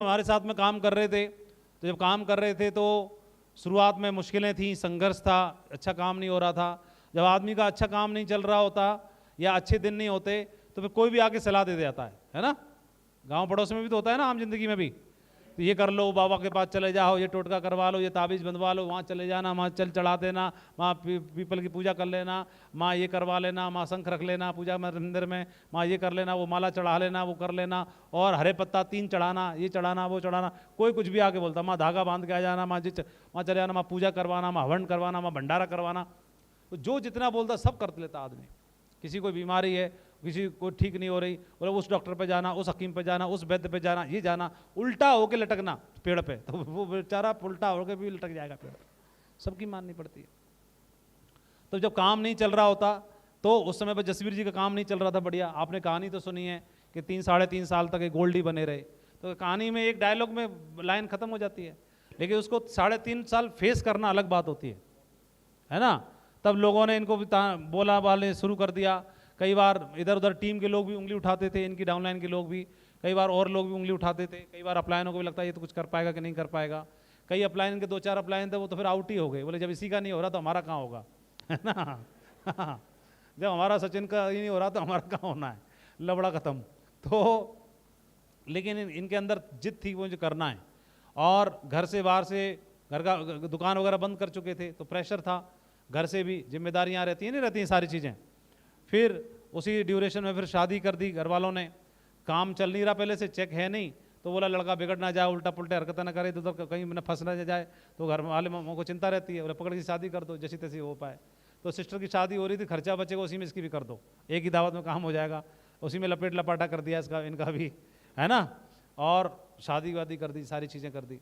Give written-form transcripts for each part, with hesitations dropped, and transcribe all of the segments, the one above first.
हमारे साथ में काम कर रहे थे, तो जब काम कर रहे थे तो शुरुआत में मुश्किलें थी, संघर्ष था, अच्छा काम नहीं हो रहा था। जब आदमी का अच्छा काम नहीं चल रहा होता या अच्छे दिन नहीं होते तो फिर कोई भी आके सलाह दे जाता है ना। गांव पड़ोस में भी तो होता है ना, आम जिंदगी में भी। तो ये कर लो, बाबा के पास चले जाओ, ये टोटका करवा लो, ये ताबीज़ बंधवा लो, वहाँ चले जाना, वहाँ चल चढ़ा देना, वहाँ पीपल की पूजा कर लेना, माँ ये करवा लेना, माँ शंख रख लेना पूजा मंदिर में, माँ ये कर लेना, वो माला चढ़ा लेना, वो कर लेना, और हरे पत्ता 3 चढ़ाना, ये चढ़ाना, वो चढ़ाना। कोई कुछ भी आके बोलता, माँ धागा बांध के आ जाना, माँ वहाँ चले जाना, माँ पूजा करवाना, माँ हवन करवाना, माँ भंडारा करवाना। तो जो जितना बोलता सब कर लेता आदमी। किसी को बीमारी है, किसी को ठीक नहीं हो रही, बोले उस डॉक्टर पे जाना, उस हकीम पे जाना, उस वैद्य पे जाना, ये जाना, उल्टा होके लटकना पेड़ पे, तो वो बेचारा उल्टा होके भी लटक जाएगा पेड़। सबकी माननी पड़ती है। तो जब काम नहीं चल रहा होता तो उस समय पर जसवीर जी का काम नहीं चल रहा था बढ़िया। आपने कहानी तो सुनी है कि 3-3.5 साल तक गोल्डी बने रहे। तो कहानी में एक डायलॉग में लाइन खत्म हो जाती है, लेकिन उसको 3.5 साल फेस करना अलग बात होती है ना। तब लोगों ने इनको भी बोला वाले शुरू कर दिया। कई बार इधर उधर टीम के लोग भी उंगली उठाते थे, इनकी डाउनलाइन के लोग भी, कई बार और लोग भी उंगली उठाते थे। कई बार अपलायनों को भी लगता है ये तो कुछ कर पाएगा कि नहीं कर पाएगा। कई अपलायन के 2-4 अपलायन थे वो तो फिर आउट ही हो गए, बोले जब इसी का नहीं हो रहा तो हमारा कहाँ होगा, है ना। जब हमारा सचिन का ही नहीं हो रहा तो हमारा कहाँ होना है, लबड़ा खत्म। तो लेकिन इनके अंदर जिद थी मुझे करना है, और घर से बाहर से, घर का दुकान वगैरह बंद कर चुके थे तो प्रेशर था, घर से भी जिम्मेदारियां रहती हैं, नहीं रहती हैं सारी चीज़ें। फिर उसी ड्यूरेशन में फिर शादी कर दी घर वालों ने। काम चल नहीं रहा, पहले से चेक है नहीं, तो बोला लड़का बिगड़ ना जाए, उल्टा पुल्टा हरकत ना करे, इधर कहीं न फंस ना जाए। तो घर वाले को चिंता रहती है, बोले पकड़ की शादी कर दो जैसी तैसी हो पाए। तो सिस्टर की शादी हो रही थी, खर्चा बचेगा उसी में इसकी भी कर दो, एक ही दावत में काम हो जाएगा। उसी में लपेट लपाटा कर दिया इसका, इनका भी, है ना। और शादी वादी कर दी, सारी चीज़ें कर दी।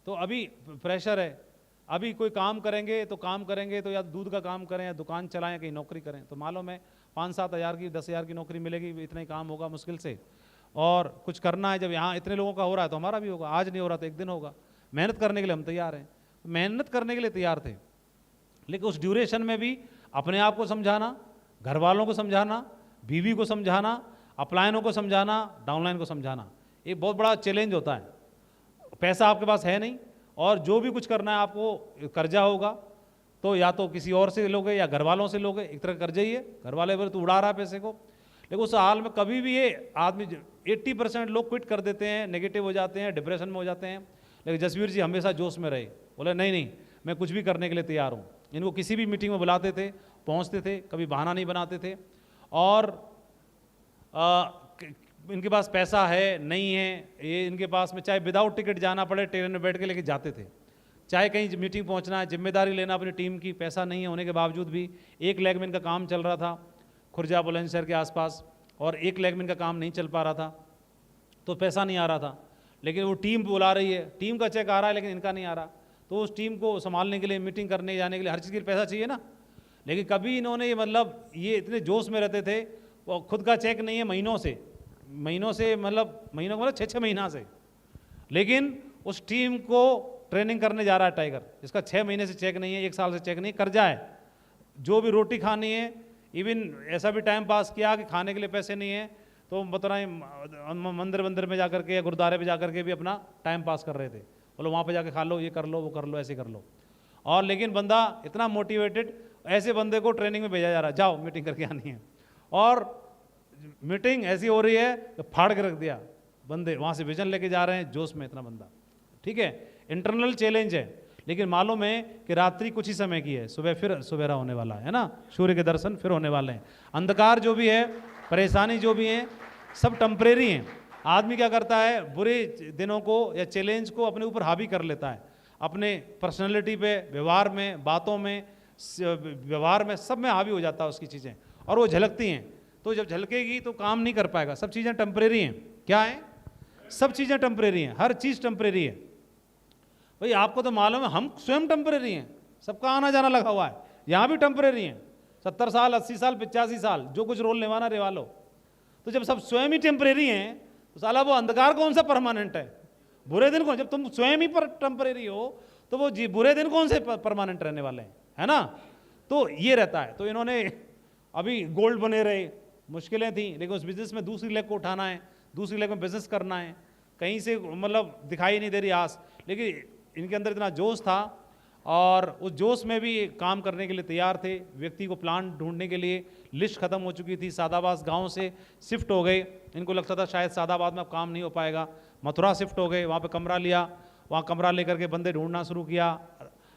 तो अभी प्रेशर है। अभी कोई काम करेंगे तो या दूध का काम करें या दुकान चलाएं, कहीं नौकरी करें, तो मालूम है 5-7 हज़ार की 10 हज़ार की नौकरी मिलेगी, इतना ही काम होगा मुश्किल से। और कुछ करना है, जब यहाँ इतने लोगों का हो रहा है तो हमारा भी होगा। आज नहीं हो रहा तो एक दिन होगा। मेहनत करने के लिए हम तैयार हैं, मेहनत करने के लिए तैयार थे, लेकिन उस ड्यूरेशन में भी अपने आप को समझाना, घर वालों को समझाना, बीवी को समझाना, अपलायनों को समझाना, डाउनलाइन को समझाना, एक बहुत बड़ा चैलेंज होता है। पैसा आपके पास है नहीं, और जो भी कुछ करना है आपको कर्जा होगा, तो या तो किसी और से लोगे या घर वालों से लोगे, एक तरह कर्जा ही है। घर वाले बोले तो उड़ा रहा है पैसे को। लेकिन उस हाल में कभी भी ये आदमी 80% लोग क्विट कर देते हैं, नेगेटिव हो जाते हैं, डिप्रेशन में हो जाते हैं। लेकिन जसवीर जी हमेशा जोश में रहे, बोले नहीं नहीं मैं कुछ भी करने के लिए तैयार हूँ। इनको किसी भी मीटिंग में बुलाते थे, पहुँचते थे, कभी बहाना नहीं बनाते थे। और इनके पास पैसा है नहीं है, ये इनके पास में चाहे विदाउट टिकट जाना पड़े ट्रेन में बैठ के लेके जाते थे। चाहे कहीं मीटिंग पहुंचना है, जिम्मेदारी लेना अपनी टीम की, पैसा नहीं होने के बावजूद भी। एक लेग में इनका काम चल रहा था खुर्जा बुलंदशहर के आसपास, और एक लेग में इनका काम नहीं चल पा रहा था, तो पैसा नहीं आ रहा था। लेकिन वो टीम बुला रही है, टीम का चेक आ रहा है लेकिन इनका नहीं आ रहा। तो उस टीम को संभालने के लिए, मीटिंग करने जाने के लिए, हर चीज़ के लिए पैसा चाहिए ना। लेकिन कभी इन्होंने ये मतलब ये इतने जोश में रहते थे, वो खुद का चेक नहीं है महीनों से मतलब महीनों का मतलब 6-6 महीना से। लेकिन उस टीम को ट्रेनिंग करने जा रहा है टाइगर, इसका 6 महीने से चेक नहीं है, 1 साल से चेक नहीं, कर्जा है। जो भी रोटी खानी है, इवन ऐसा भी टाइम पास किया कि खाने के लिए पैसे नहीं है, तो बताना मंदिर में जाकर के या गुरुद्वारे पे जाकर के भी अपना टाइम पास कर रहे थे। बोलो वहाँ पे जाके खा लो, ये कर लो, वो कर लो, ऐसे कर लो। और लेकिन बंदा इतना मोटिवेटेड, ऐसे बंदे को ट्रेनिंग में भेजा जा रहा है, जाओ मीटिंग करके आनी है। और मीटिंग ऐसी हो रही है कि फाड़ के रख दिया, बंदे वहाँ से विजन लेके जा रहे हैं, जोश में इतना बंदा। ठीक है, इंटरनल चैलेंज है, लेकिन मालूम है कि रात्रि कुछ ही समय की है, सुबह फिर सवेरा होने वाला है ना। सूर्य के दर्शन फिर होने वाले हैं। अंधकार जो भी है, परेशानी जो भी है, सब टेम्परेरी हैं। आदमी क्या करता है, बुरे दिनों को या चैलेंज को अपने ऊपर हावी कर लेता है, अपने पर्सनैलिटी पे, व्यवहार में, बातों में, व्यवहार में, सब में हावी हो जाता है उसकी चीज़ें, और वो झलकती हैं। तो जब झलकेगी तो काम नहीं कर पाएगा। सब चीज़ें टेम्परेरी हैं। क्या है? सब चीज़ें टेम्परेरी हैं, हर चीज़ टेम्परेरी है। भाई आपको तो मालूम है हम स्वयं टेम्परेरी हैं, सबका आना जाना लगा हुआ है, यहाँ भी टेम्परेरी हैं। 70 साल, 80 साल, 85 साल, जो कुछ रोल निभाना निभा लो। तो जब सब स्वयं ही टेम्परेरी हैं तो साला वो अंधकार कौन सा परमानेंट है? बुरे दिन कौन? जब तुम स्वयं ही पर टेम्परेरी हो तो वो बुरे दिन कौन से परमानेंट रहने वाले हैं, है ना। तो ये रहता है। तो इन्होंने अभी गोल्ड बने रहे, मुश्किलें थी, लेकिन उस बिजनेस में दूसरी लेग को उठाना है, दूसरी लेग में बिजनेस करना है। कहीं से मतलब दिखाई नहीं दे रही आस, लेकिन इनके अंदर इतना जोश था और उस जोश में भी काम करने के लिए तैयार थे। व्यक्ति को प्लान ढूंढने के लिए लिस्ट खत्म हो चुकी थी, सादाबाद गांव से शिफ्ट हो गए। इनको लगता था शायद सादाबाद में अब काम नहीं हो पाएगा, मथुरा शिफ्ट हो गए, वहाँ पे कमरा लिया, वहाँ कमरा लेकर के बंदे ढूंढना शुरू किया।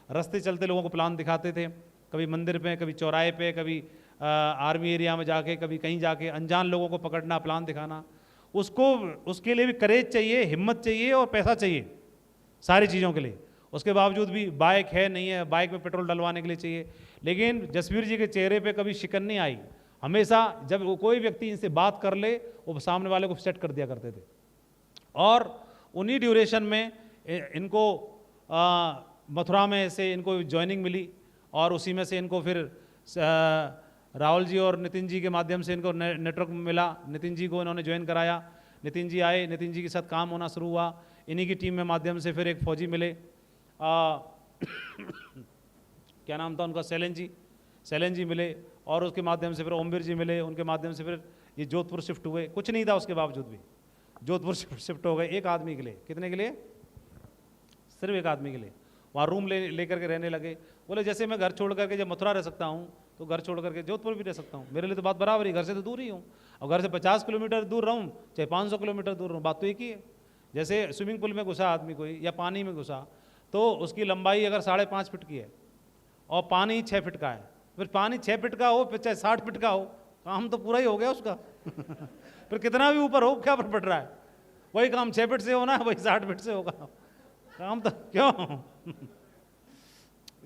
रास्ते चलते लोगों को प्लान दिखाते थे, कभी मंदिर पे, कभी चौराहे पे, कभी आर्मी एरिया में जाके, कभी कहीं जाके अनजान लोगों को पकड़ना, प्लान दिखाना। उसके लिए भी करेज चाहिए, हिम्मत चाहिए और पैसा चाहिए, सारी चीज़ों के लिए। उसके बावजूद भी बाइक है नहीं है, बाइक में पेट्रोल डलवाने के लिए चाहिए, लेकिन जसवीर जी के चेहरे पे कभी शिकन नहीं आई। हमेशा जब वो कोई व्यक्ति इनसे बात कर ले, वो सामने वाले को सेट कर दिया करते थे। और उन्हीं ड्यूरेशन में इनको मथुरा में से इनको ज्वाइनिंग मिली और उसी में से इनको फिर राहुल जी और नितिन जी के माध्यम से इनको नेटवर्क मिला। नितिन जी को इन्होंने ज्वाइन कराया, नितिन जी आए, नितिन जी के साथ काम होना शुरू हुआ। इन्हीं की टीम में माध्यम से फिर एक फौजी मिले, क्या नाम था उनका, सैलन जी मिले, और उसके माध्यम से फिर ओमवीर जी मिले, उनके माध्यम से फिर ये जोधपुर शिफ्ट हुए। कुछ नहीं था उसके बावजूद भी जोधपुर शिफ्ट हो गए, एक आदमी के लिए। कितने के लिए? सिर्फ एक आदमी के लिए। वहाँ रूम लेकर के रहने लगे। बोले जैसे मैं घर छोड़ करके जब मथुरा रह सकता हूँ, तो घर छोड़ करके जोधपुर भी रह सकता हूँ, मेरे लिए तो बात बराबर ही, घर से तो दूर ही हूँ। और घर से 50 किलोमीटर दूर रहूँ चाहे 500 किलोमीटर दूर रहूँ, बात तो एक ही है। जैसे स्विमिंग पूल में घुसा आदमी कोई या पानी में घुसा, तो उसकी लंबाई अगर 5.5 फीट की है और पानी 6 फीट का है, फिर पानी 6 फीट का हो फिर चाहे 60 फीट का हो, काम तो पूरा ही हो गया उसका। फिर कितना भी ऊपर हो क्या फर्क पड़ रहा है, वही काम 6 फीट से होना है, वही 60 फीट से होगा, काम तो क्यों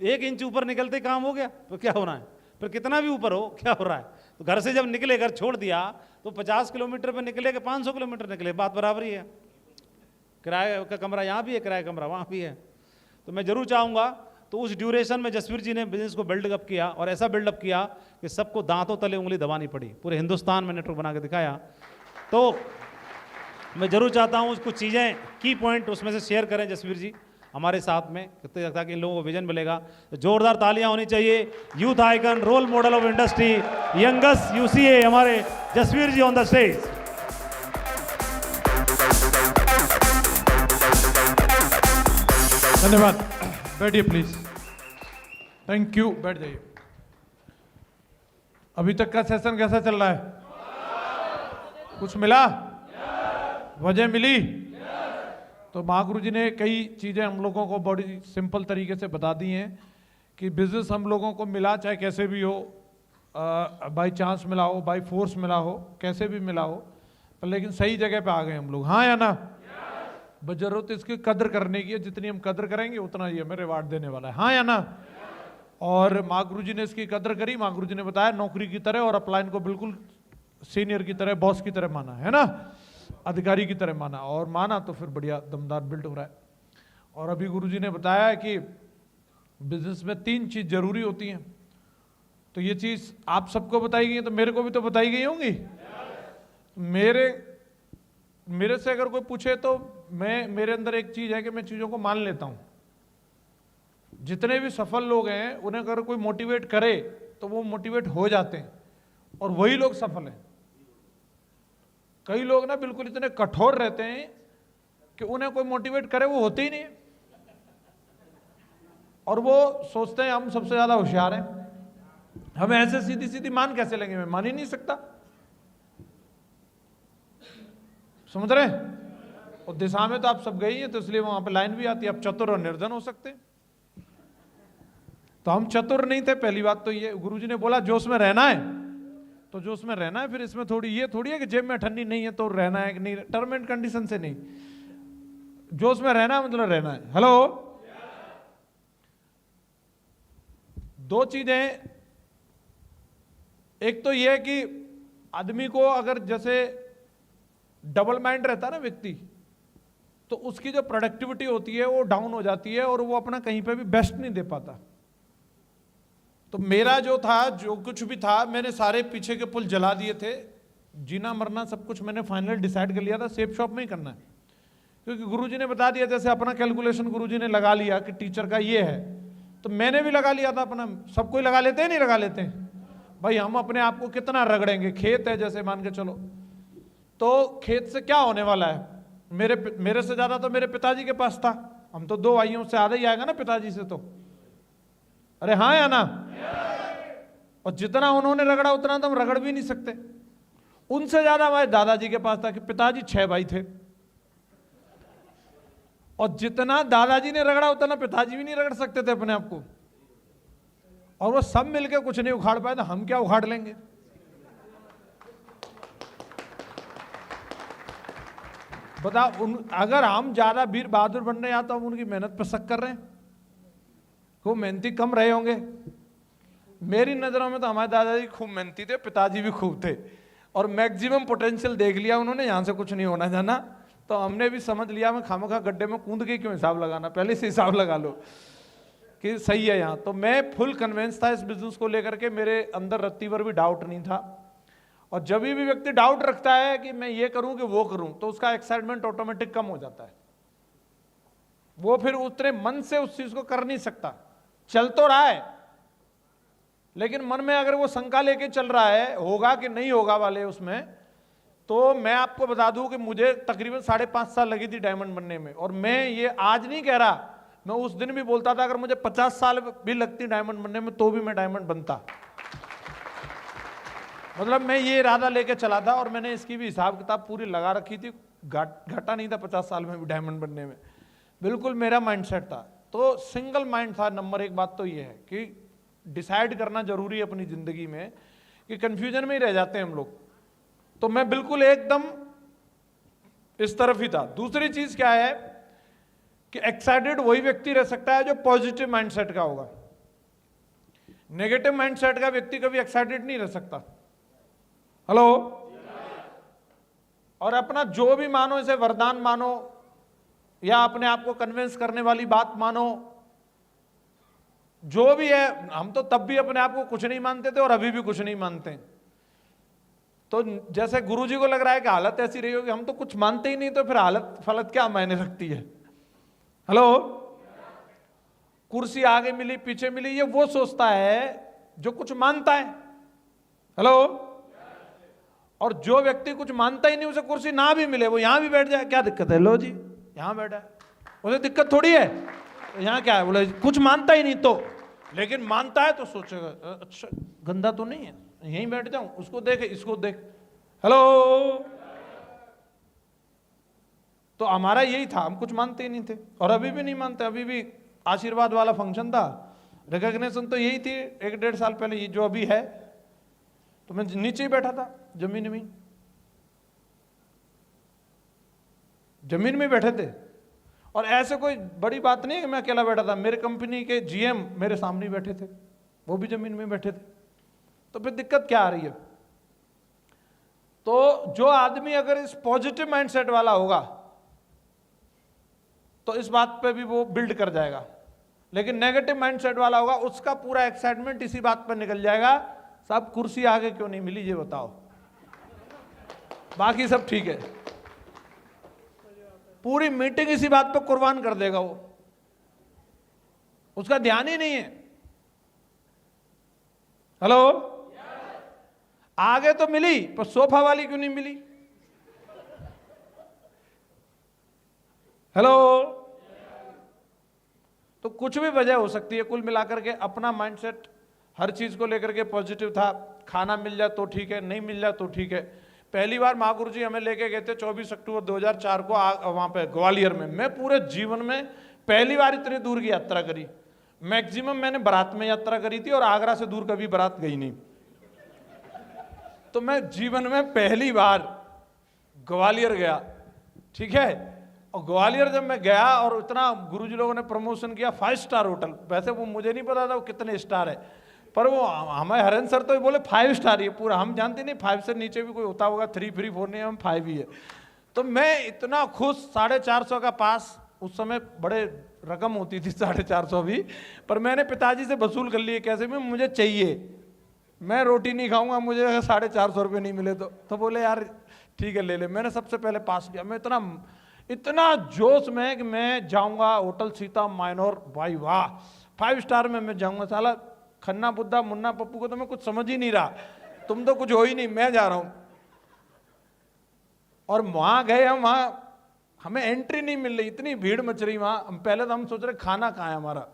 1 इंच ऊपर निकलते ही काम हो गया, तो क्या होना है, फिर कितना भी ऊपर हो क्या हो रहा है। तो घर से जब निकले, घर छोड़ दिया, तो 50 किलोमीटर पे निकले कि 500 किलोमीटर निकले, बात बराबर ही है। किराए का कमरा यहाँ भी है, किराया कमरा वहाँ भी है। तो मैं जरूर चाहूँगा, तो उस ड्यूरेशन में जसवीर जी ने बिजनेस को बिल्डअप किया, और ऐसा बिल्डअप किया कि सबको दांतों तले उंगली दबानी पड़ी, पूरे हिंदुस्तान में नेटवर्क बना के दिखाया। तो मैं जरूर चाहता हूँ कुछ चीज़ें, की पॉइंट उसमें से शेयर करें जसवीर जी हमारे साथ में, ताकि इन लोगों को विजन मिलेगा। तो जोरदार तालियां होनी चाहिए। Youth icon, role model of industry, youngest UCA, हमारे Jasveer ji on the stage. धन्यवाद, बैठिए प्लीज। थैंक यू, बैठ जाइए। अभी तक का सेशन कैसा चल रहा है? कुछ मिला? वजह मिली? तो महागुरु जी ने कई चीज़ें हम लोगों को बड़ी सिंपल तरीके से बता दी हैं कि बिजनेस हम लोगों को मिला, चाहे कैसे भी हो, बाई चांस मिला हो, बाई फोर्स मिला हो, कैसे भी मिला हो, पर लेकिन सही जगह पे आ गए हम लोग, हाँ या ना? बस जरूरत इसकी कदर करने की है, जितनी हम कदर करेंगे उतना ही हमें रिवार्ड देने वाला है, हाँ या ना? और महागुरु जी ने इसकी कदर करी। महागुरु जी ने बताया नौकरी की तरह, और अपलाइन को बिल्कुल सीनियर की तरह, बॉस की तरह माना, है ना, अधिकारी की तरह माना, और माना तो फिर बढ़िया दमदार बिल्ड हो रहा है। और अभी गुरुजी ने बताया कि बिजनेस में 3 चीज जरूरी होती हैं। तो ये चीज आप सबको बताई गई है, तो मेरे को भी तो बताई गई होंगी। मेरे से अगर कोई पूछे तो मेरे अंदर एक चीज है कि मैं चीजों को मान लेता हूं। जितने भी सफल लोग हैं उन्हें अगर कोई मोटिवेट करे तो वो मोटिवेट हो जाते हैं, और वही लोग सफल हैं। कई लोग ना बिल्कुल इतने कठोर रहते हैं कि उन्हें कोई मोटिवेट करे वो होते ही नहीं, और वो सोचते हैं हम सबसे ज्यादा होशियार हैं, हमें ऐसे सीधी सीधी मान कैसे लेंगे। मैं मान ही नहीं सकता, समझ रहे हैं? और दिशा में तो आप सब गई हैं, तो इसलिए वहां पे लाइन भी आती है, आप चतुर और निर्धन हो सकते हैं। तो हम चतुर नहीं थे, पहली बात तो ये। गुरुजी ने बोला जोश में रहना है तो जोश में रहना है, फिर इसमें ये थोड़ी है कि जेब में ठंडी नहीं है तो रहना है कि नहीं, टर्म एंड कंडीशन से नहीं, जोश में रहना है मतलब रहना है। हेलो, 2 चीजें, एक तो ये कि आदमी को अगर जैसे डबल माइंड रहता है ना व्यक्ति, तो उसकी जो प्रोडक्टिविटी होती है वो डाउन हो जाती है, और वो अपना कहीं पे भी बेस्ट नहीं दे पाता। तो मेरा जो था, जो कुछ भी था, मैंने सारे पीछे के पुल जला दिए थे। जीना मरना सब कुछ मैंने फाइनल डिसाइड कर लिया था, सेफ शॉप में ही करना है, क्योंकि गुरुजी ने बता दिया। जैसे अपना कैलकुलेशन गुरुजी ने लगा लिया कि टीचर का ये है, तो मैंने भी लगा लिया था अपना। सब कोई लगा लेते हैं, नहीं लगा लेते हैं भाई? हम अपने आप को कितना रगड़ेंगे। खेत है जैसे मान के चलो, तो खेत से क्या होने वाला है? मेरे से ज्यादा तो मेरे पिताजी के पास था। हम तो 2 भाइयों से आधा ही आएगा ना पिताजी से तो। अरे हाँ या ना? और जितना उन्होंने रगड़ा उतना तो हम रगड़ भी नहीं सकते। उनसे ज्यादा हमारे दादाजी के पास था कि पिताजी 6 भाई थे, और जितना दादाजी ने रगड़ा उतना पिताजी भी नहीं रगड़ सकते थे अपने आप को। और वो सब मिलके कुछ नहीं उखाड़ पाए तो हम क्या उखाड़ लेंगे? बताओ, अगर हम ज्यादा वीर बहादुर बन रहे हैं तो हम उनकी मेहनत पर शक कर रहे हैं। खूब मेहनती कम रहे होंगे। मेरी नजरों में तो हमारे दादाजी खूब मेहनती थे, पिताजी भी खूब थे, और मैक्सिमम पोटेंशियल देख लिया उन्होंने, यहां से कुछ नहीं होना जाना। तो हमने भी समझ लिया मैं खामखा गड्ढे में कूद के क्यों हिसाब लगाना, पहले से हिसाब लगा लो कि सही है यहाँ। तो मैं फुल कन्विंस था इस बिजनेस को लेकर के, मेरे अंदर रत्ती भर भी डाउट नहीं था। और जब भी व्यक्ति डाउट रखता है कि मैं ये करूं कि वो करूं, तो उसका एक्साइटमेंट ऑटोमेटिक कम हो जाता है। वो फिर उतने मन से उस चीज को कर नहीं सकता। चल तो रहा है लेकिन मन में अगर वो शंका लेके चल रहा है होगा कि नहीं होगा वाले उसमें, तो मैं आपको बता दूं कि मुझे तकरीबन 5.5 साल लगी थी डायमंड बनने में। और मैं ये आज नहीं कह रहा, मैं उस दिन भी बोलता था अगर मुझे 50 साल भी लगती डायमंड बनने में तो भी मैं डायमंड बनता। मतलब मैं ये इरादा लेके चला था, और मैंने इसकी भी हिसाब किताब पूरी लगा रखी थी। घटा नहीं था 50 साल में भी डायमंड बनने में, बिल्कुल मेरा माइंडसेट था। तो सिंगल माइंड था। नंबर 1 बात तो ये है कि डिसाइड करना जरूरी है अपनी जिंदगी में, कि कंफ्यूजन में ही रह जाते हैं हम लोग। तो मैं बिल्कुल एकदम इस तरफ ही था। दूसरी चीज क्या है कि एक्साइटेड वही व्यक्ति रह सकता है जो पॉजिटिव माइंडसेट का होगा। नेगेटिव माइंडसेट का व्यक्ति कभी एक्साइटेड नहीं रह सकता। हेलो? और अपना जो भी मानो, इसे वरदान मानो या अपने आप को कन्विंस करने वाली बात मानो, जो भी है। हम तो तब भी अपने आप को कुछ नहीं मानते थे और अभी भी कुछ नहीं मानते। तो जैसे गुरुजी को लग रहा है कि हालत ऐसी रही होगी, हम तो कुछ मानते ही नहीं, तो फिर हालत फलत क्या मायने रखती है? हेलो? कुर्सी आगे मिली पीछे मिली, ये वो सोचता है जो कुछ मानता है। हेलो? और जो व्यक्ति कुछ मानता ही नहीं, उसे कुर्सी ना भी मिले वो यहां भी बैठ जाए, क्या दिक्कत है? लो जी यहां बैठा है, उसे दिक्कत थोड़ी है। यहां क्या है? बोले कुछ मानता ही नहीं तो, लेकिन मानता है तो सोचेगा अच्छा गंदा तो नहीं है, यहीं बैठ जाऊं, उसको देख इसको देख। हेलो? तो हमारा यही था, हम कुछ मानते ही नहीं थे और अभी भी नहीं मानते। अभी भी आशीर्वाद वाला फंक्शन था, रिकॉग्निशन तो यही थी 1-1.5 साल पहले, ये जो अभी है। तो मैं नीचे ही बैठा था, जमीन में बैठे थे। और ऐसे कोई बड़ी बात नहीं है कि मैं अकेला बैठा था, मेरे कंपनी के जीएम मेरे सामने बैठे थे, वो भी जमीन में बैठे थे। तो फिर दिक्कत क्या आ रही है? तो जो आदमी अगर इस पॉजिटिव माइंडसेट वाला होगा तो इस बात पे भी वो बिल्ड कर जाएगा। लेकिन नेगेटिव माइंडसेट वाला होगा, उसका पूरा एक्साइटमेंट इसी बात पर निकल जाएगा, साहब कुर्सी आगे क्यों नहीं मिली ये बताओ, बाकी सब ठीक है। पूरी मीटिंग इसी बात पर कुर्बान कर देगा वो, उसका ध्यान ही नहीं है। हेलो? आगे तो मिली पर सोफा वाली क्यों नहीं मिली? हेलो? तो कुछ भी वजह हो सकती है। कुल मिलाकर के अपना माइंडसेट हर चीज को लेकर के पॉजिटिव था। खाना मिल जाए तो ठीक है, नहीं मिल जाए तो ठीक है। पहली बार महागुरु जी हमें लेके गए थे 24 अक्टूबर 2004 को वहां पे ग्वालियर में। मैं पूरे जीवन में पहली बार इतनी दूर की यात्रा करी। मैक्सिमम मैंने बारात में यात्रा करी थी और आगरा से दूर कभी बारात गई नहीं। तो मैं जीवन में पहली बार ग्वालियर गया, ठीक है। और ग्वालियर जब मैं गया और इतना गुरुजी लोगों ने प्रमोशन किया 5 स्टार होटल, वैसे वो मुझे नहीं पता था वो कितने स्टार है, पर वो हमारे हरेंद्र सर तो बोले 5 स्टार ही है पूरा। हम जानते नहीं 5 से नीचे भी कोई होता होगा, 3, 4 नहीं, हम 5 ही है। तो मैं इतना खुश, 450 का पास, उस समय बड़े रकम होती थी 450 भी, पर मैंने पिताजी से वसूल कर लिए कैसे भी मुझे चाहिए, मैं रोटी नहीं खाऊंगा, मुझे 450 रुपये नहीं मिले तो बोले यार ठीक है ले ले। मैंने सबसे पहले पास किया। मैं इतना जोश में कि मैं जाऊंगा होटल सीता माइनोर, भाई वाह 5 स्टार में मैं जाऊंगा। साला खन्ना बुद्धा मुन्ना पप्पू को तो मैं कुछ समझ ही नहीं रहा, तुम तो कुछ हो ही नहीं, मैं जा रहा हूं। और वहां गए हम, वहां हमें एंट्री नहीं मिल रही, इतनी भीड़ मच रही वहां। पहले तो हम सोच रहे खाना कहाँ है हमारा,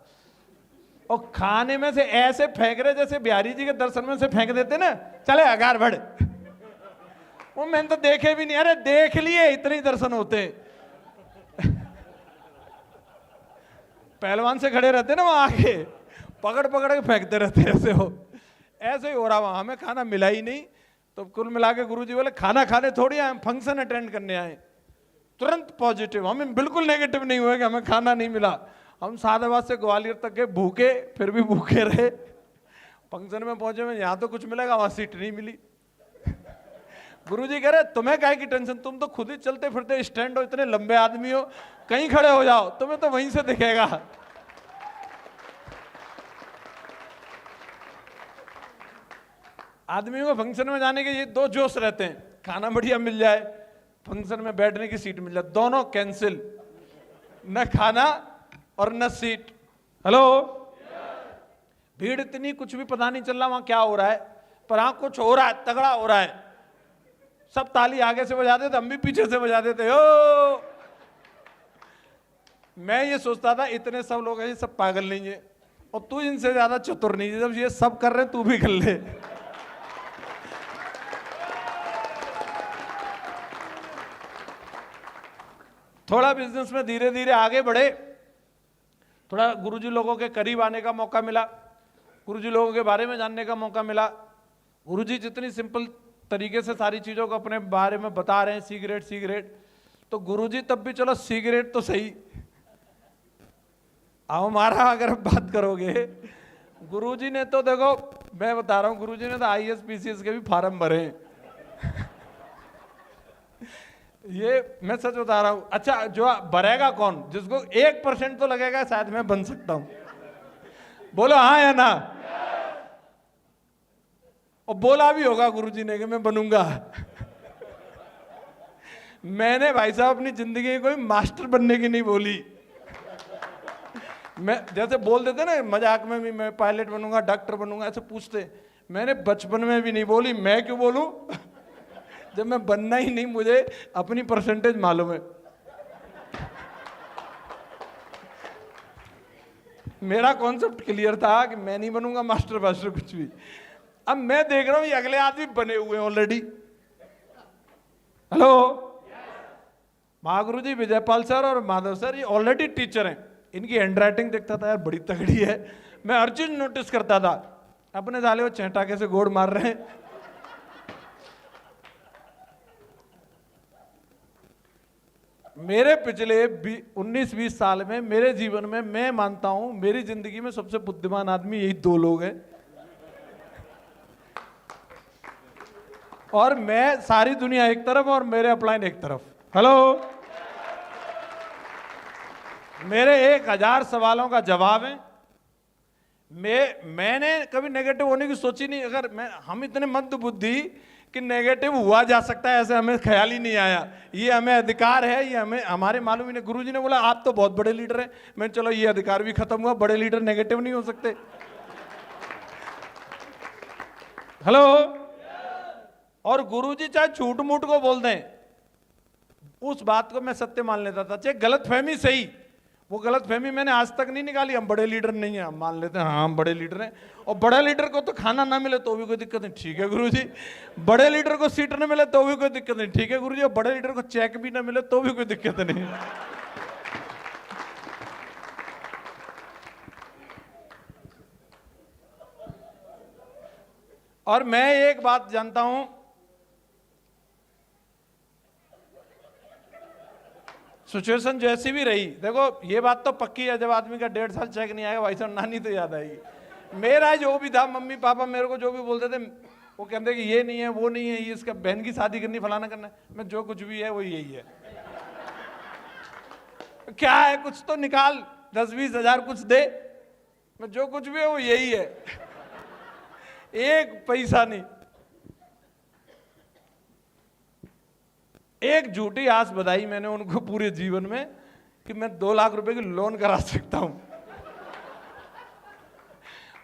और खाने में से ऐसे फेंक रहे जैसे बिहारी जी के दर्शन में से फेंक देते ना, चले अगार बढ़। वो मैंने तो देखे भी नहीं, अरे देख लिए इतने दर्शन होते। पहलवान से खड़े रहते ना वहां आके, पकड़ पकड़ के फेंकते रहते ऐसे हो। ऐसे ही हो रहा वहां, हमें खाना मिला ही नहीं। तो कुल मिला के गुरुजी बोले खाना खाने थोड़ी आए, फंक्शन अटेंड करने आए। तुरंत पॉजिटिव, हमें बिल्कुल नेगेटिव नहीं हुए कि हमें खाना नहीं मिला। हम सादाबाद से ग्वालियर तक के भूखे, फिर भी भूखे रहे। फंक्शन में पहुंचे में यहाँ तो कुछ मिलेगा, वहां सीट नहीं मिली। गुरुजी कह रहे तुम्हें काहे की टेंशन, तुम तो खुद ही चलते फिरते स्टैंड हो, इतने लंबे आदमी हो, कहीं खड़े हो जाओ, तुम्हें तो वहीं से दिखेगा। आदमी को फंक्शन में जाने के ये दो जोश रहते हैं, खाना बढ़िया मिल जाए, फंक्शन में बैठने की सीट मिल जाए, दोनों कैंसिल, न खाना और न सीट। हेलो, भीड़ इतनी, कुछ भी पता नहीं चल रहा वहां क्या हो रहा है, पर हाँ कुछ हो रहा है, तगड़ा हो रहा है। सब ताली आगे से बजाते थे, हम भी पीछे से बजाते थे। ओ मैं ये सोचता था इतने सब लोग हैं, सब पागल नहीं है, और तू इनसे ज्यादा चतुर नहीं है, जब ये सब कर रहे तू भी कर ले। थोड़ा बिजनेस में धीरे धीरे आगे बढ़े, थोड़ा गुरुजी लोगों के करीब आने का मौका मिला, गुरुजी लोगों के बारे में जानने का मौका मिला। गुरुजी जितनी सिंपल तरीके से सारी चीजों को अपने बारे में बता रहे हैं, सिगरेट सिगरेट, तो गुरुजी तब भी चलो सिगरेट तो सही, अब हमारा अगर बात करोगे, गुरुजी ने तो देखो मैं बता रहा हूं, गुरुजी ने तो IAS PCS के भी फार्म भरे हैं। ये मैं सच बता रहा हूं। अच्छा, जो भरेगा कौन, जिसको 1% तो लगेगा शायद मैं बन सकता हूं, बोलो हाँ या ना। और बोला भी होगा गुरुजी ने कि मैं बनूंगा। मैंने भाई साहब अपनी जिंदगी में कोई मास्टर बनने की नहीं बोली। मैं जैसे बोल देते ना मजाक में भी, मैं पायलट बनूंगा, डॉक्टर बनूंगा, ऐसे पूछते, मैंने बचपन में भी नहीं बोली। मैं क्यों बोलूं जब मैं बनना ही नहीं, मुझे अपनी परसेंटेज मालूम है। मेरा कॉन्सेप्ट क्लियर था कि मैं नहीं बनूंगा मास्टर वास्टर कुछ भी। अब मैं देख रहा हूं ये अगले आदमी बने हुए हैं ऑलरेडी। हेलो, महागुरु जी विजयपाल सर और माधव सर ये ऑलरेडी टीचर हैं, इनकी हैंडराइटिंग देखता था यार बड़ी तगड़ी है, मैं हर चीज नोटिस करता था। अपने साले वो चेटाके से गोड़ मार रहे हैं। मेरे पिछले 19-20 साल में, मेरे जीवन में, मैं मानता हूं मेरी जिंदगी में सबसे बुद्धिमान आदमी यही दो लोग हैं। और मैं, सारी दुनिया एक तरफ और मेरे अपलाइन एक तरफ। हेलो, मेरे 1000 सवालों का जवाब है। मैंने कभी नेगेटिव होने की सोची नहीं। अगर हम इतने मंद बुद्धि कि नेगेटिव हुआ जा सकता है, ऐसे हमें ख्याल ही नहीं आया। ये हमें अधिकार है, ये हमें हमारे मालूम ही नहीं। गुरुजी ने बोला आप तो बहुत बड़े लीडर हैं, मैं चलो ये अधिकार भी खत्म हुआ, बड़े लीडर नेगेटिव नहीं हो सकते। हेलो, और गुरुजी चाहे झूठ मूठ को बोल दें, उस बात को मैं सत्य मान लेता था, चाहे गलत फहमी सही। वो गलत फहमी मैंने आज तक नहीं निकाली। हम बड़े लीडर नहीं हैं, हम मान लेते हैं हाँ हम बड़े लीडर हैं। और बड़े लीडर को तो खाना ना मिले तो भी कोई दिक्कत नहीं, ठीक है गुरुजी। बड़े लीडर को सीट ना मिले तो भी कोई दिक्कत नहीं, ठीक है गुरुजी। और बड़े लीडर को चेक भी ना मिले तो भी कोई दिक्कत नहीं। और मैं एक बात जानता हूं, सिचुएशन जैसी भी रही, देखो ये बात तो पक्की है, जब आदमी का 1.5 साल चेक नहीं आएगा, भाई साहब नानी तो याद आएगी। मेरा जो भी था, मम्मी पापा मेरे को जो भी बोलते थे, वो कहते कि ये नहीं है, वो नहीं है, ये इसका बहन की शादी करनी, फलाना करना है। मैं जो कुछ भी है वो यही है। क्या है, कुछ तो निकाल, 10-20 हजार कुछ दे। मैं जो कुछ भी है वो यही है, एक पैसा नहीं। एक झूठी आस बधाई मैंने उनको पूरे जीवन में कि मैं 2 लाख रुपए की लोन करा सकता हूं,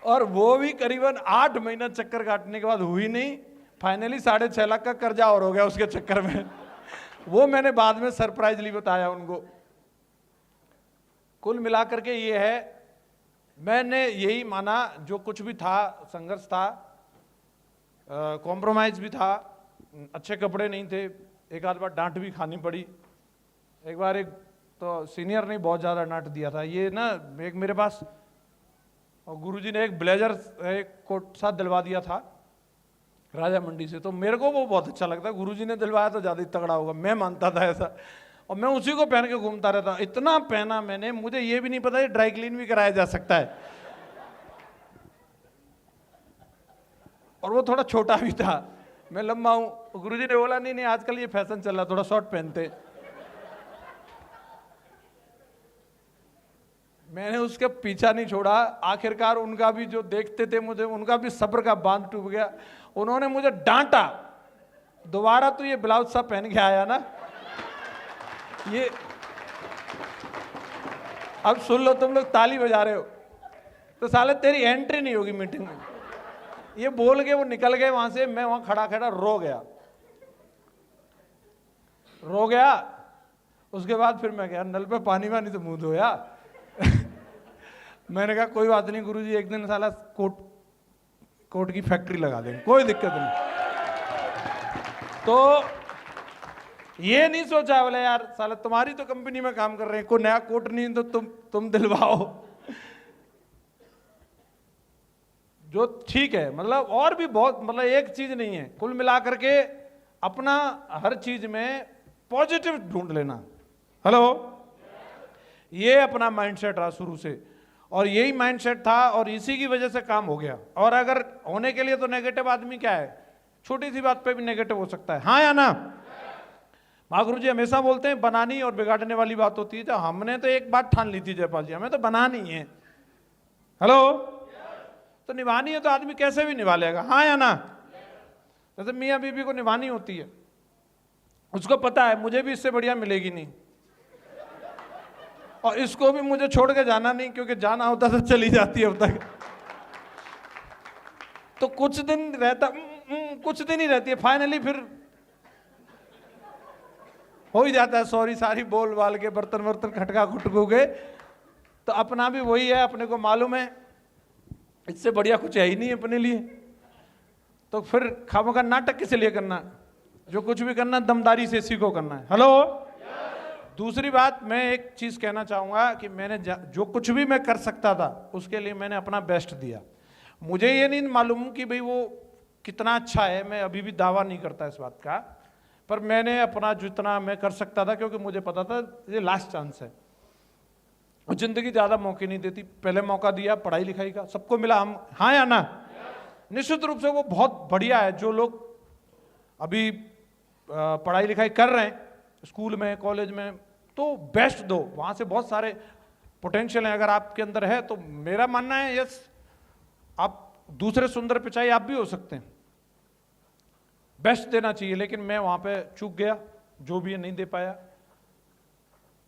और वो भी करीबन 8 महीना चक्कर काटने के बाद हुई नहीं। फाइनली 6.5 लाख का कर्जा और हो गया उसके चक्कर में। वो मैंने बाद में सरप्राइजली बताया उनको। कुल मिलाकर के ये है, मैंने यही माना जो कुछ भी था, संघर्ष था, कॉम्प्रोमाइज भी था, अच्छे कपड़े नहीं थे, एक आध बार डांट भी खानी पड़ी। एक बार एक तो सीनियर ने बहुत ज़्यादा डांट दिया था। ये ना एक मेरे पास और गुरुजी ने एक ब्लेजर एक कोट साथ दिलवा दिया था राजा मंडी से, तो मेरे को वो बहुत अच्छा लगता है। गुरुजी ने दिलवाया तो ज़्यादा ही तगड़ा होगा, मैं मानता था ऐसा, और मैं उसी को पहन के घूमता रहता। इतना पहना मैंने, मुझे ये भी नहीं पता ये ड्राई क्लीन भी कराया जा सकता है। और वो थोड़ा छोटा भी था, मैं लंबा हूँ। गुरुजी ने बोला नहीं नहीं आजकल ये फैशन चल रहा, थोड़ा शॉर्ट पहनते। मैंने उसके पीछा नहीं छोड़ा। आखिरकार उनका भी जो देखते थे मुझे, उनका भी सब्र का बांध टूट गया। उन्होंने मुझे डांटा, दोबारा तो ये ब्लाउज सा पहन के आया ना, ये अब सुन लो, तुम लोग ताली बजा रहे हो तो साले तेरी एंट्री नहीं होगी मीटिंग में। ये बोल के वो निकल गए वहां से। मैं वहां खड़ा खड़ा रो गया। उसके बाद फिर मैं गया नल पे पानी वानी से मुंह धोया। मैंने कहा कोई बात नहीं गुरुजी, एक दिन साला कोट की फैक्ट्री लगा देंगे, कोई दिक्कत नहीं। तो ये नहीं सोचा बोले यार साला तुम्हारी तो कंपनी में काम कर रहे हैं, कोई नया कोट नहीं तो तुम दिलवाओ। जो ठीक है, मतलब और भी बहुत, मतलब एक चीज नहीं है, कुल मिलाकर के अपना हर चीज में पॉजिटिव ढूंढ लेना। हेलो, ये अपना माइंडसेट रहा शुरू से, और यही माइंडसेट था और इसी की वजह से काम हो गया। और अगर होने के लिए तो नेगेटिव आदमी क्या है, छोटी सी बात पे भी नेगेटिव हो सकता है, हाँ या ना। महागुरु जी हमेशा बोलते हैं बनानी और बिगाड़ने वाली बात होती है। तो हमने तो एक बात ठान ली थी जयपाल जी, हमें तो बनानी है। हेलो, तो निभानी है तो आदमी कैसे भी निभा लेगा, हाँ या ना। जैसे मियाँ बीबी को निभानी होती है, उसको पता है मुझे भी इससे बढ़िया मिलेगी नहीं, और इसको भी मुझे छोड़ के जाना नहीं, क्योंकि जाना होता तो चली जाती है अब तक। तो कुछ दिन रहता, कुछ दिन ही रहती है, फाइनली फिर हो ही जाता है सॉरी सारी बोल बाल के, बर्तन वर्तन खटका खुटकू के। तो अपना भी वही है, अपने को मालूम है इससे बढ़िया कुछ है ही नहीं अपने लिए। तो फिर खामोखा नाटक किस लिए करना, जो कुछ भी करना दमदारी से इसी को करना है। हेलो, दूसरी बात मैं एक चीज कहना चाहूंगा कि मैंने जो कुछ भी मैं कर सकता था उसके लिए मैंने अपना बेस्ट दिया। मुझे ये नहीं मालूम कि भाई वो कितना अच्छा है, मैं अभी भी दावा नहीं करता इस बात का, पर मैंने अपना जितना मैं कर सकता था, क्योंकि मुझे पता था ये लास्ट चांस है, जिंदगी ज्यादा मौके नहीं देती। पहले मौका दिया पढ़ाई लिखाई का, सबको मिला, हम हाँ या ना। निश्चित रूप से वो बहुत बढ़िया है जो लोग अभी पढ़ाई लिखाई कर रहे हैं स्कूल में कॉलेज में, तो बेस्ट दो, वहां से बहुत सारे पोटेंशियल है अगर आपके अंदर है। तो मेरा मानना है यस, आप दूसरे सुंदर पिचाई आप भी हो सकते हैं, बेस्ट देना चाहिए। लेकिन मैं वहां पे चूक गया, जो भी है नहीं दे पाया।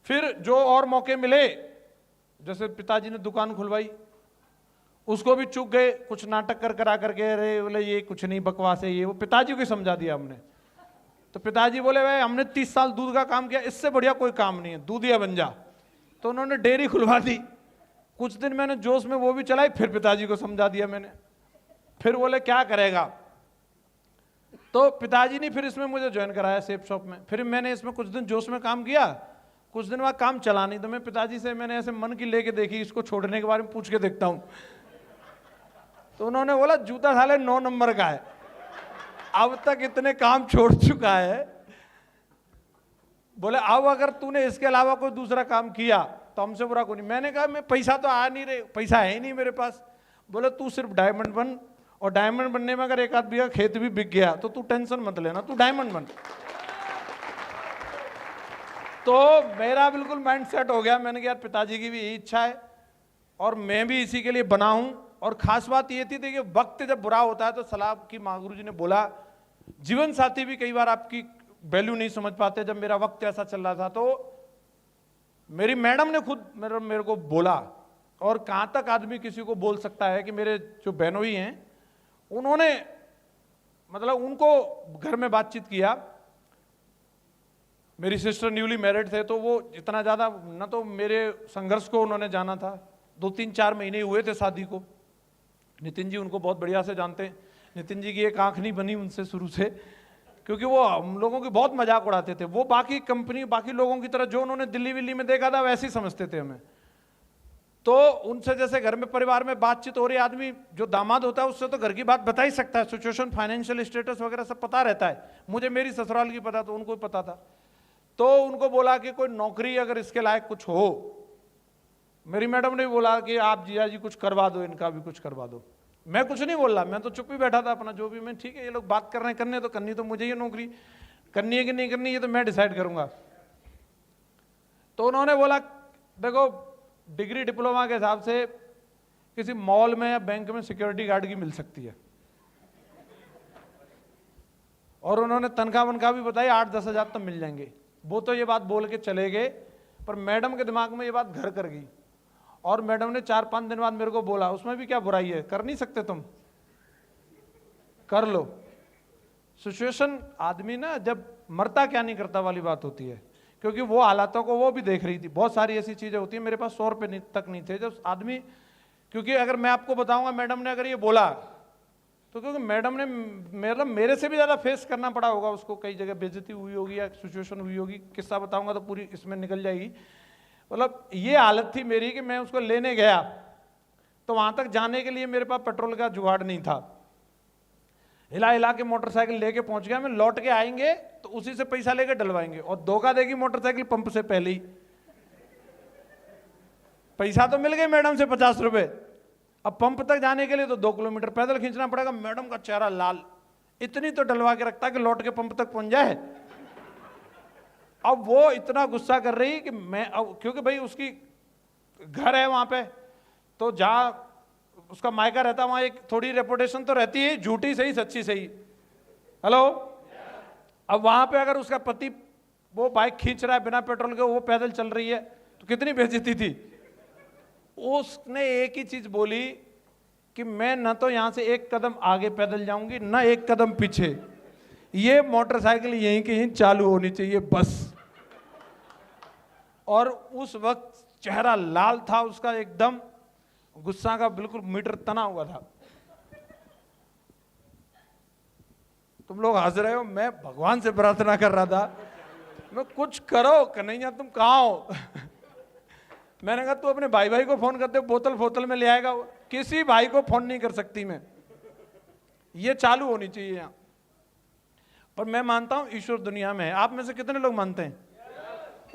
फिर जो और मौके मिले, जैसे पिताजी ने दुकान खुलवाई, उसको भी चूक गए, कुछ नाटक कर करा करके, अरे बोले ये कुछ नहीं बकवास है ये वो, पिताजी को समझा दिया हमने। तो पिताजी बोले भाई हमने 30 साल दूध का काम किया, इससे बढ़िया कोई काम नहीं है, दूधिया बन जा। तो उन्होंने डेयरी खुलवा दी। कुछ दिन मैंने जोश में वो भी चलाई, फिर पिताजी को समझा दिया मैंने। फिर बोले क्या करेगा, तो पिताजी ने फिर इसमें मुझे ज्वाइन कराया सेफ शॉप में। फिर मैंने इसमें कुछ दिन जोश में काम किया, कुछ दिन बाद काम चला नहीं, तो मैं पिताजी से मैंने ऐसे मन की लेके देखी, इसको छोड़ने के बारे में पूछ के देखता हूं। तो उन्होंने बोला जूता साले 9 नंबर का है, अब तक इतने काम छोड़ चुका है, बोले अब अगर तूने इसके अलावा कोई दूसरा काम किया तो हमसे बुरा कोई नहीं। मैंने कहा मैं पैसा तो आ नहीं रहे, पैसा है ही नहीं मेरे पास। बोले तू सिर्फ डायमंड बन, और डायमंड बनने में अगर एक आध बीघा खेत भी बिक गया तो तू टेंशन मत लेना, तू डायमंड बन। तो मेरा बिल्कुल माइंड सेट हो गया। मैंने कहा यार पिताजी की भी यही इच्छा है और मैं भी इसी के लिए बना हूं। और खास बात ये थी कि वक्त जब बुरा होता है तो सलाह की महागुरु जी ने बोला, जीवन साथी भी कई बार आपकी वैल्यू नहीं समझ पाते। जब मेरा वक्त ऐसा चल रहा था तो मेरी मैडम ने खुद मेरे को बोला, और कहां तक आदमी किसी को बोल सकता है कि मेरे जो बहनोई हैं उन्होंने मतलब उनको घर में बातचीत किया, मेरी सिस्टर न्यूली मैरिड थे, तो वो इतना ज़्यादा ना तो मेरे संघर्ष को उन्होंने जाना था। 2-3-4 महीने हुए थे शादी को। नितिन जी उनको बहुत बढ़िया से जानते हैं। नितिन जी की एक आंख नहीं बनी उनसे शुरू से, क्योंकि वो हम लोगों की बहुत मजाक उड़ाते थे। वो बाकी कंपनी बाकी लोगों की तरह जो उन्होंने दिल्ली विल्ली में देखा था वैसे ही समझते थे हमें। तो उनसे जैसे घर में परिवार में बातचीत हो रही, आदमी जो दामाद होता है उससे तो घर की बात बता ही सकता है, सिचुएशन फाइनेंशियल स्टेटस वगैरह सब पता रहता है। मुझे मेरी ससुराल की पता, तो उनको भी पता था। तो उनको बोला कि कोई नौकरी अगर इसके लायक कुछ हो। मेरी मैडम ने भी बोला कि आप जिया जी कुछ करवा दो, इनका भी कुछ करवा दो। मैं कुछ नहीं बोल रहा, मैं तो चुप ही बैठा था अपना, जो भी मैं ठीक है ये लोग बात कर रहे हैं, करने तो करनी तो मुझे ये नौकरी करनी है कि नहीं करनी है तो मैं डिसाइड करूंगा। तो उन्होंने बोला देखो डिग्री डिप्लोमा के हिसाब से किसी मॉल में या बैंक में सिक्योरिटी गार्ड की मिल सकती है। और उन्होंने तनख्वाह वनख्वाह भी बताई 8-10 हज़ार तो मिल जाएंगे। वो तो ये बात बोल के चले गए, पर मैडम के दिमाग में ये बात घर कर गई। और मैडम ने 4-5 दिन बाद मेरे को बोला उसमें भी क्या बुराई है, कर नहीं सकते तुम, कर लो। सिचुएशन आदमी ना जब मरता क्या नहीं करता वाली बात होती है, क्योंकि वो हालातों को वो भी देख रही थी। बहुत सारी ऐसी चीजें होती है, मेरे पास 100 रुपये तक नहीं थे जब आदमी, क्योंकि अगर मैं आपको बताऊंगा मैडम ने अगर ये बोला तो क्योंकि मैडम ने मेरे से भी ज़्यादा फेस करना पड़ा होगा उसको, कई जगह बेइज्जती हुई होगी या सिचुएशन हुई होगी। किस्सा बताऊंगा तो पूरी इसमें निकल जाएगी। मतलब ये हालत थी मेरी कि मैं उसको लेने गया तो वहां तक जाने के लिए मेरे पास पेट्रोल का जुगाड़ नहीं था। हिला हिला के मोटरसाइकिल लेके पहुंच गया मैं। लौट के आएंगे तो उसी से पैसा लेके डलवाएंगे, और धोखा देगी मोटरसाइकिल पंप से पहले ही। पैसा तो मिल गए मैडम से 50 रुपए, अब पंप तक जाने के लिए तो 2 किलोमीटर पैदल खींचना पड़ेगा। मैडम का चेहरा लाल, इतनी तो डलवा के रखता कि लौट के पंप तक पहुंच जाए। अब वो इतना गुस्सा कर रही कि मैं, अब क्योंकि भाई उसकी घर है वहां पे, तो जहां उसका मायका रहता वहां एक थोड़ी रेपुटेशन तो रहती है, झूठी सही सच्ची सही। हेलो, अब वहां पे अगर उसका पति वो बाइक खींच रहा है बिना पेट्रोल के, वो पैदल चल रही है, तो कितनी बेइज्जती थी। उसने एक ही चीज बोली कि मैं न तो यहां से एक कदम आगे पैदल जाऊंगी न एक कदम पीछे, ये मोटरसाइकिल यहीं की यहीं चालू होनी चाहिए बस। और उस वक्त चेहरा लाल था उसका, एकदम गुस्सा का बिल्कुल मीटर तना हुआ था। तुम लोग हंस रहे हो, मैं भगवान से प्रार्थना कर रहा था, मैं कुछ करो कन्हैया, तुम कहाँ हो। मैंने कहा तू अपने भाई को फोन करते, बोतल में ले आएगा। किसी भाई को फोन नहीं कर सकती मैं, ये चालू होनी चाहिए यहां पर। मैं मानता हूं ईश्वर दुनिया में है। आप में से कितने लोग मानते हैं?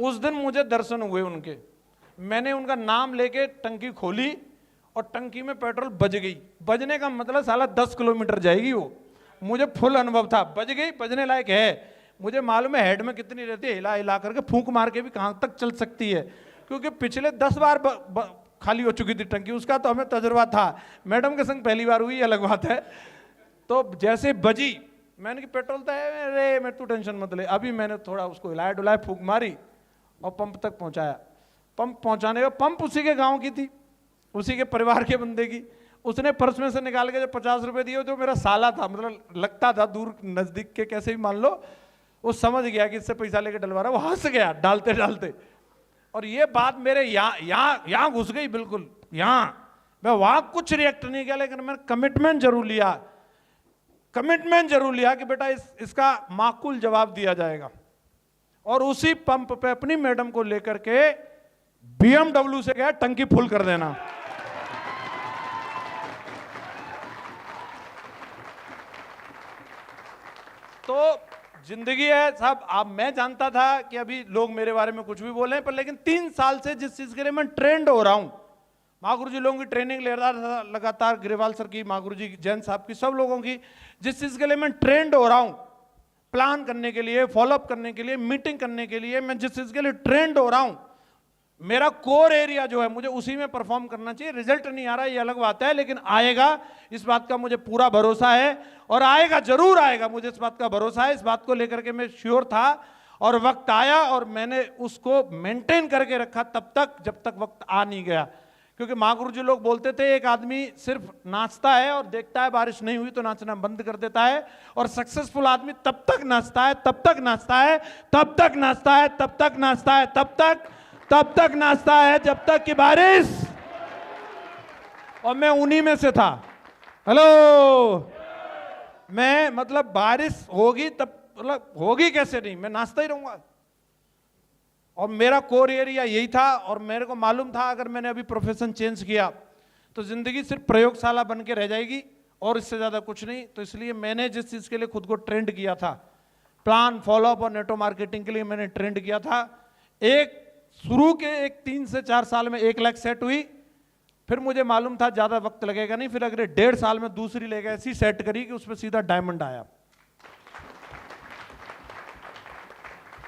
उस दिन मुझे दर्शन हुए उनके, मैंने उनका नाम लेके टंकी खोली और टंकी में पेट्रोल बज गई। बजने का मतलब साला 10 किलोमीटर जाएगी वो, मुझे फुल अनुभव था। बज गई, बजने लायक है। मुझे मालूम है हेड में कितनी रहती है, हिला हिला करके फूंक मार के भी कहां तक चल सकती है, क्योंकि पिछले 10 बार खाली हो चुकी थी टंकी। उसका तो हमें तजुर्बा था, मैडम के संग पहली बार हुई अलग बात है। तो जैसे बजी मैंने कि पेट्रोल तो है, अरे मैं तू टेंशन मत ले। अभी मैंने थोड़ा उसको हिलाया डुलाया, फूंक मारी और पंप तक पहुंचाया। पंप पहुंचाने का, पंप उसी के गांव की थी, उसी के परिवार के बंदे की। उसने पर्स में से निकाल के जब 50 रुपए दिए, जो मेरा साला था, मतलब लगता था दूर नजदीक के कैसे भी मान लो, वो समझ गया कि इससे पैसा लेके डलवा रहा है। वो हंस गया डालते डालते, और ये बात मेरे यहाँ घुस गई बिल्कुल यहाँ। मैं वहां कुछ रिएक्ट नहीं किया, लेकिन मैंने कमिटमेंट जरूर लिया कि बेटा इसका माकूल जवाब दिया जाएगा। और उसी पंप पे अपनी मैडम को लेकर के BMW से गया टंकी फुल कर देना। तो जिंदगी है साहब। अब मैं जानता था कि अभी लोग मेरे बारे में कुछ भी बोले, पर लेकिन 3 साल से जिस चीज के लिए मैं ट्रेंड हो रहा हूं, महागुरु जी लोगों की ट्रेनिंग ले रहा था लगातार, ग्रेवाल सर की, महागुरु जी, जैन साहब की, सब लोगों की, जिस चीज के लिए मैं ट्रेंड हो रहा हूं, प्लान करने के लिए, फॉलोअप करने के लिए, मीटिंग करने के लिए, मैं जिस चीज के लिए ट्रेंड हो रहा हूं, मेरा कोर एरिया जो है मुझे उसी में परफॉर्म करना चाहिए। रिजल्ट नहीं आ रहा है ये अलग बात है, लेकिन आएगा, इस बात का मुझे पूरा भरोसा है। और आएगा, जरूर आएगा, मुझे इस बात का भरोसा है। इस बात को लेकर के मैं श्योर था, और वक्त आया और मैंने उसको मेंटेन करके रखा तब तक, जब तक वक्त आ नहीं गया। क्योंकि महागुरु जी लोग बोलते थे एक आदमी सिर्फ नाचता है और देखता है बारिश नहीं हुई तो नाचना बंद कर देता है, और सक्सेसफुल आदमी तब तक नाचता है, तब तक नाचता है, तब तक नाचता है, तब तक नाचता है, तब तक नाचता है जब तक कि बारिश। और मैं उन्हीं में से था। हेलो, मैं मतलब बारिश होगी तब, मतलब होगी कैसे नहीं, मैं नाचता ही रहूंगा। और मेरा कोर एरिया यही था, और मेरे को मालूम था अगर मैंने अभी प्रोफेशन चेंज किया तो जिंदगी सिर्फ प्रयोगशाला बन के रह जाएगी और इससे ज्यादा कुछ नहीं। तो इसलिए मैंने जिस चीज के लिए खुद को ट्रेंड किया था, प्लान, फॉलोअप और नेटवर्क मार्केटिंग के लिए मैंने ट्रेंड किया था, एक शुरू के 3 से 4 साल में 1 लाख सेट हुई। फिर मुझे मालूम था ज्यादा वक्त लगेगा नहीं, फिर अगले 1.5 साल में दूसरी लेकर ऐसी सेट करी कि उसमें सीधा डायमंड आया।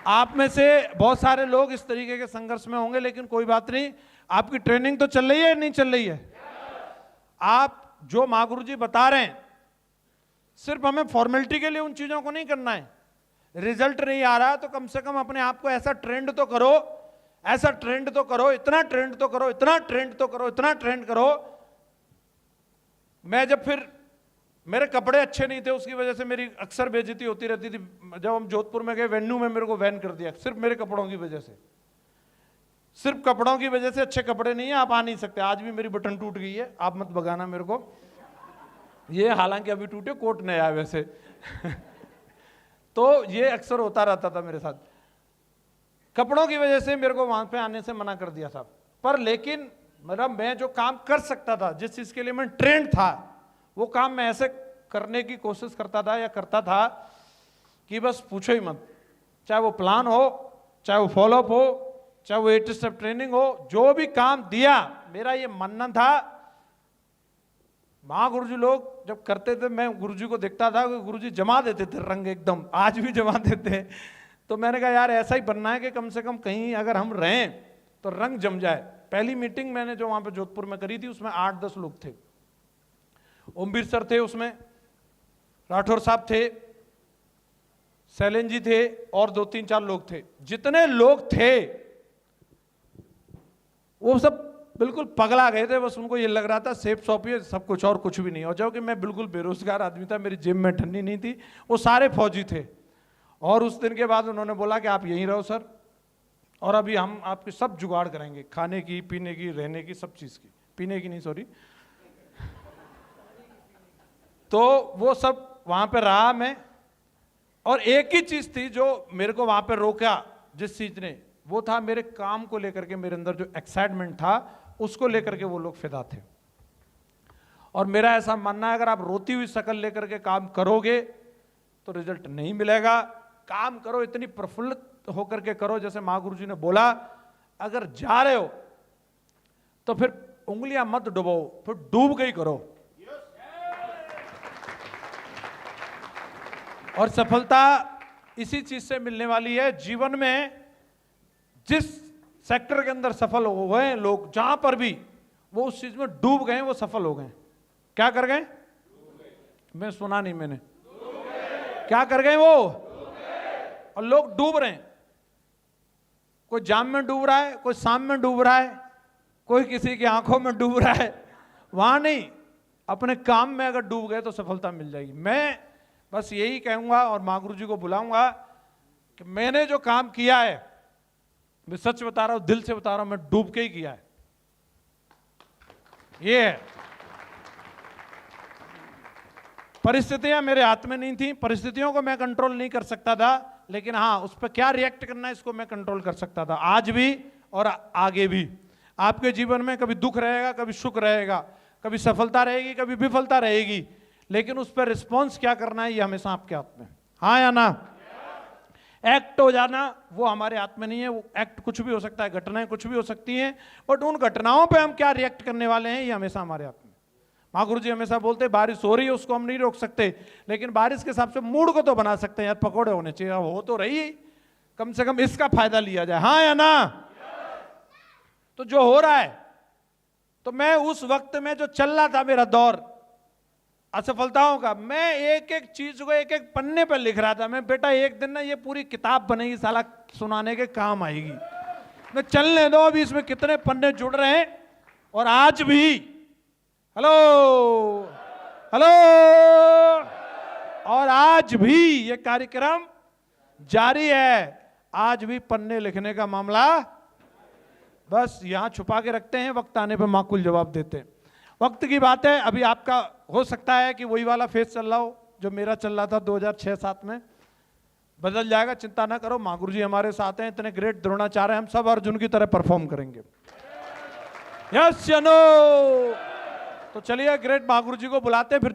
आप में से बहुत सारे लोग इस तरीके के संघर्ष में होंगे, लेकिन कोई बात नहीं, आपकी ट्रेनिंग तो चल रही है या नहीं चल रही है? आप जो महागुरु जी बता रहे हैं, सिर्फ हमें फॉर्मेलिटी के लिए उन चीजों को नहीं करना है। रिजल्ट नहीं आ रहा तो कम से कम अपने आप को ऐसा ट्रेंड तो करो, ऐसा ट्रेंड तो करो, इतना ट्रेंड तो करो, इतना ट्रेंड तो करो, इतना ट्रेंड करो। मैं जब फिर मेरे कपड़े अच्छे नहीं थे, उसकी वजह से मेरी अक्सर बेइज्जती होती रहती थी। जब हम जोधपुर में गए, वेन्यू में मेरे को वैन कर दिया, सिर्फ मेरे कपड़ों की वजह से। सिर्फ कपड़ों की वजह से, अच्छे कपड़े नहीं है, आप आ नहीं सकते। आज भी मेरी बटन टूट गई है, आप मत भगाना मेरे को। ये हालांकि अभी टूटे, कोट नया है वैसे। तो ये अक्सर होता रहता था मेरे साथ। कपड़ों की वजह से मेरे को वहां पे आने से मना कर दिया था। पर लेकिन मतलब मैं जो काम कर सकता था, जिस चीज के लिए मैं ट्रेंड था, वो काम मैं ऐसे करने की कोशिश करता था या करता था कि बस पूछो ही मत। चाहे वो प्लान हो, चाहे वो फॉलोअप हो, चाहे वो 8 स्टेप ट्रेनिंग हो, जो भी काम दिया, मेरा ये मानना था। महागुरु जी लोग जब करते थे, मैं गुरु जी को देखता था कि गुरु जी जमा देते थे रंग, एकदम आज भी जमा देते हैं। तो मैंने कहा यार ऐसा ही बनना है कि कम से कम कहीं अगर हम रहें तो रंग जम जाए। पहली मीटिंग मैंने जो वहां पे जोधपुर में करी थी, उसमें 8-10 लोग थे। ओमवीर सर थे उसमें, राठौर साहब थे, शैलेन जी थे, और 2-3-4 लोग थे। जितने लोग थे वो सब बिल्कुल पगला गए थे। बस उनको ये लग रहा था सेब सौंपिए, सब कुछ, और कुछ भी नहीं। और जबकि मैं बिल्कुल बेरोजगार आदमी था, मेरी जेब में ठन्नी नहीं थी। वो सारे फौजी थे। और उस दिन के बाद उन्होंने बोला कि आप यहीं रहो सर, और अभी हम आपकी सब जुगाड़ करेंगे, खाने की, पीने की, रहने की, सब चीज की। पीने की नहीं, सॉरी। तो वो सब वहां पे रहा मैं। और एक ही चीज थी जो मेरे को वहां पे रोका, जिस चीज ने, वो था मेरे काम को लेकर के मेरे अंदर जो एक्साइटमेंट था, उसको लेकर के वो लोग फिदा थे। और मेरा ऐसा मानना है, अगर आप रोती हुई शक्ल लेकर के काम करोगे तो रिजल्ट नहीं मिलेगा। काम करो, इतनी प्रफुल्लित होकर के करो, जैसे महागुरु जी ने बोला, अगर जा रहे हो तो फिर उंगलियां मत डुबो, फिर डूब गई करो। और सफलता इसी चीज से मिलने वाली है। जीवन में जिस सेक्टर के अंदर सफल हो गए लोग, जहां पर भी वो उस चीज में डूब गए, वो सफल हो गए। क्या कर गए? मैं सुना नहीं मैंने। क्या कर गए वो? और लोग डूब रहे हैं। कोई जाम में डूब रहा है, कोई शाम में डूब रहा है, कोई किसी की आंखों में डूब रहा है। वहां नहीं, अपने काम में अगर डूब गए तो सफलता मिल जाएगी। मैं बस यही कहूंगा और महागुरु जी को बुलाऊंगा कि मैंने जो काम किया है, मैं सच बता रहा हूं, दिल से बता रहा हूं, मैं डूब के ही किया है। ये है। परिस्थितियां मेरे हाथ में नहीं थी, परिस्थितियों को मैं कंट्रोल नहीं कर सकता था, लेकिन हाँ, उस पर क्या रिएक्ट करना है इसको मैं कंट्रोल कर सकता था। आज भी और आगे भी आपके जीवन में कभी दुख रहेगा, कभी सुख रहेगा, कभी सफलता रहेगी, कभी विफलता रहेगी, लेकिन उस पर रिस्पॉन्स क्या करना है ये हमेशा आपके हाथ में। हाँ या ना? एक्ट हो जाना वो हमारे हाथ में नहीं है। वो एक्ट कुछ भी हो सकता है, घटनाएं कुछ भी हो सकती हैं, बट उन घटनाओं पे हम क्या रिएक्ट करने वाले हैं ये हमेशा हमारे हाथ में। महागुरु जी हमेशा बोलते हैं बारिश हो रही है उसको हम नहीं रोक सकते, लेकिन बारिश के हिसाब से मूड को तो बना सकते हैं। यार पकौड़े होने चाहिए, हो तो रही, कम से कम इसका फायदा लिया जाए। हाँ या ना? तो जो हो रहा है, तो मैं उस वक्त में जो चल रहा था मेरा दौर असफलताओं का, मैं एक एक चीज को एक एक पन्ने पर लिख रहा था। मैं बेटा एक दिन ना ये पूरी किताब बनेगी, साला सुनाने के काम आएगी। मैं चलने दो, अभी इसमें कितने पन्ने जुड़ रहे हैं और आज भी हेलो हेलो और आज भी ये कार्यक्रम जारी है। आज भी पन्ने लिखने का मामला बस यहां छुपा के रखते हैं, वक्त आने पे माकूल जवाब देते हैं। वक्त की बात है, अभी आपका हो सकता है कि वही वाला फेस चल रहा हो जो मेरा चल रहा था 2006-7 में, बदल जाएगा, चिंता ना करो। महागुरु जी हमारे साथ हैं, इतने ग्रेट द्रोणाचार्य, हम सब अर्जुन की तरह परफॉर्म करेंगे। यस या नो? तो चलिए ग्रेट महागुरु जी को बुलाते हैं, फिर